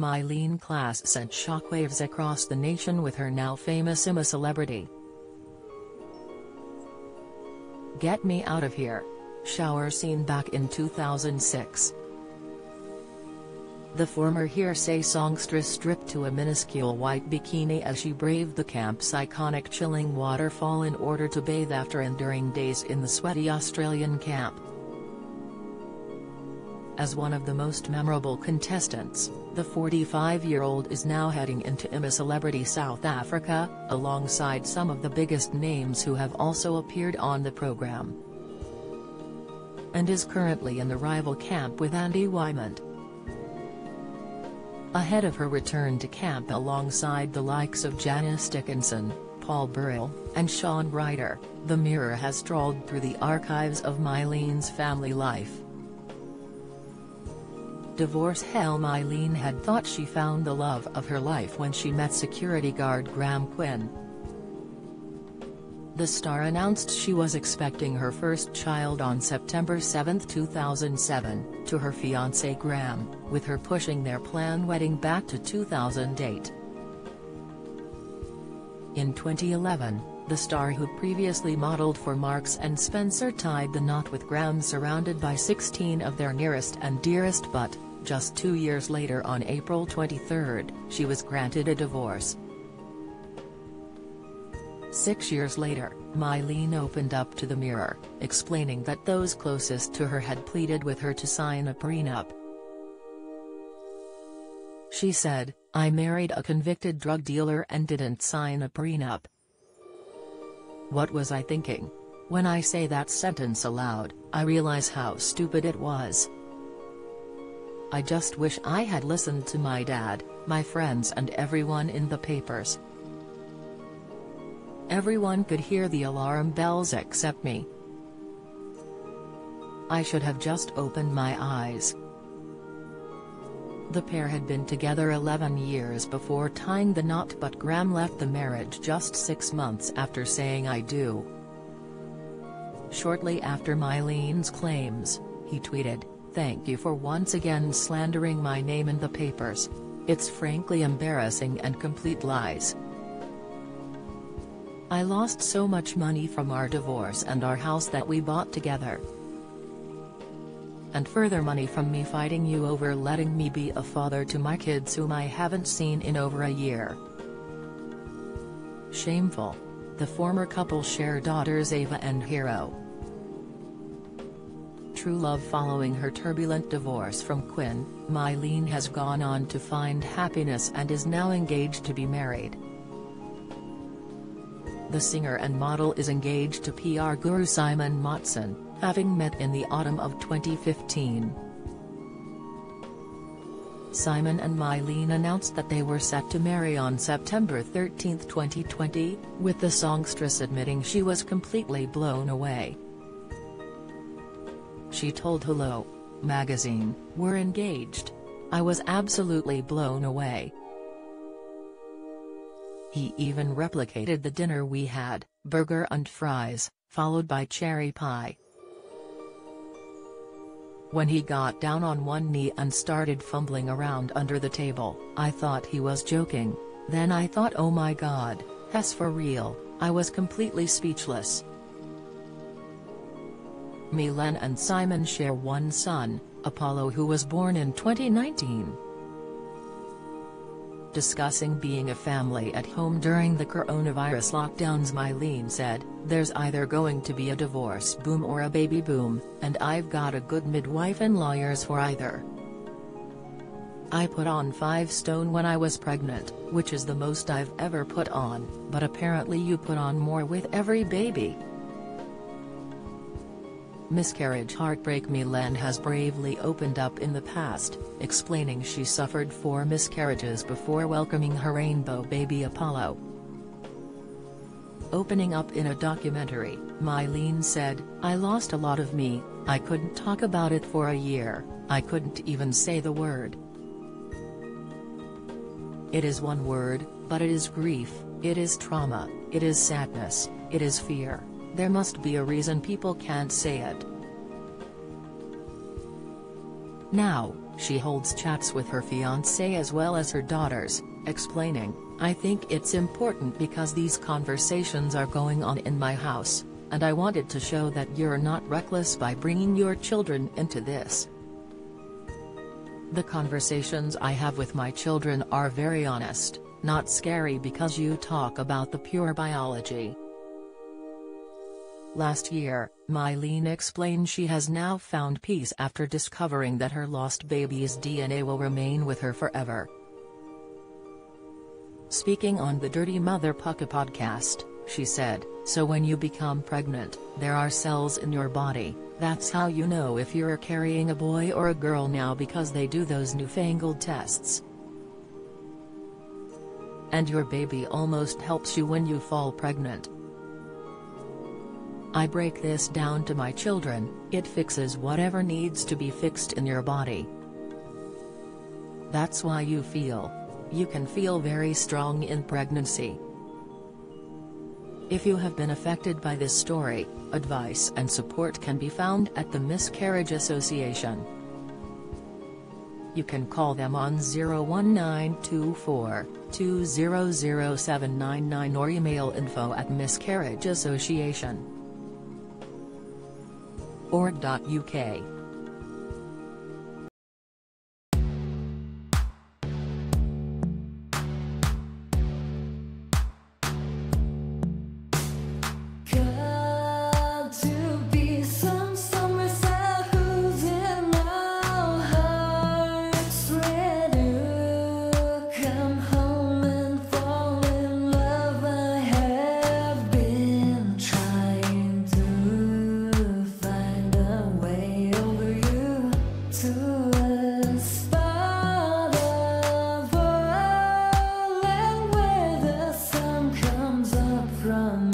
Myleene Klass sent shockwaves across the nation with her now famous I'm a Celebrity. "Get me out of here" shower scene back in 2006. The former Hearsay songstress stripped to a minuscule white bikini as she braved the camp's iconic chilling waterfall in order to bathe after enduring days in the sweaty Australian camp. As one of the most memorable contestants, the 45-year-old is now heading into I'm a Celebrity South Africa, alongside some of the biggest names who have also appeared on the program, and is currently in the rival camp with Andy Wymond. Ahead of her return to camp alongside the likes of Janice Dickinson, Paul Burrell, and Shaun Ryder, the Mirror has trawled through the archives of Myleene's family life. Divorce hell. Myleene had thought she found the love of her life when she met security guard Graham Quinn. The star announced she was expecting her first child on September 7, 2007, to her fiancé Graham, with her pushing their planned wedding back to 2008. In 2011, the star, who previously modeled for Marks & Spencer, tied the knot with Graham surrounded by 16 of their nearest and dearest, but, just 2 years later on April 23, she was granted a divorce. 6 years later, Myleene opened up to the Mirror, explaining that those closest to her had pleaded with her to sign a prenup. She said, "I married a convicted drug dealer and didn't sign a prenup. What was I thinking? When I say that sentence aloud, I realize how stupid it was. I just wish I had listened to my dad, my friends and everyone in the papers. Everyone could hear the alarm bells except me. I should have just opened my eyes." The pair had been together 11 years before tying the knot, but Graham left the marriage just 6 months after saying "I do." Shortly after Myleene's claims, he tweeted, "Thank you for once again slandering my name in the papers. It's frankly embarrassing and complete lies. I lost so much money from our divorce and our house that we bought together. And further money from me fighting you over letting me be a father to my kids whom I haven't seen in over a year. Shameful." The former couple share daughters Ava and Hero. True love. Following her turbulent divorce from Quinn, Myleene has gone on to find happiness and is now engaged to be married. The singer and model is engaged to PR guru Simon Motson, having met in the autumn of 2015. Simon and Myleene announced that they were set to marry on September 13, 2020, with the songstress admitting she was completely blown away. She told Hello! Magazine, "We're engaged. I was absolutely blown away." He even replicated the dinner we had, burger and fries, followed by cherry pie. When he got down on one knee and started fumbling around under the table, I thought he was joking. Then I thought, oh my God, that's for real. I was completely speechless. Myleene and Simon share one son, Apollo, who was born in 2019. Discussing being a family at home during the coronavirus lockdowns, Myleene said, "There's either going to be a divorce boom or a baby boom, and I've got a good midwife and lawyers for either. I put on 5 stone when I was pregnant, which is the most I've ever put on, but apparently you put on more with every baby." Miscarriage heartbreak. Myleene has bravely opened up in the past, explaining she suffered 4 miscarriages before welcoming her rainbow baby Apollo. Opening up in a documentary, Myleene said, "I lost a lot of me. I couldn't talk about it for a year. I couldn't even say the word. It is one word, but it is grief, it is trauma, it is sadness, it is fear. There must be a reason people can't say it." Now, she holds chats with her fiancé as well as her daughters, explaining, "I think it's important because these conversations are going on in my house, and I wanted to show that you're not reckless by bringing your children into this. The conversations I have with my children are very honest, not scary because you talk about the pure biology." Last year, Myleene explained she has now found peace after discovering that her lost baby's DNA will remain with her forever. Speaking on the Dirty Mother Pucka podcast, she said, "So when you become pregnant, there are cells in your body. That's how you know if you're carrying a boy or a girl now because they do those newfangled tests. And your baby almost helps you when you fall pregnant. I break this down to my children, it fixes whatever needs to be fixed in your body. That's why you can feel very strong in pregnancy." If you have been affected by this story, advice and support can be found at the Miscarriage Association. You can call them on 01924-200799 or email info@miscarriageassociation.org.uk. From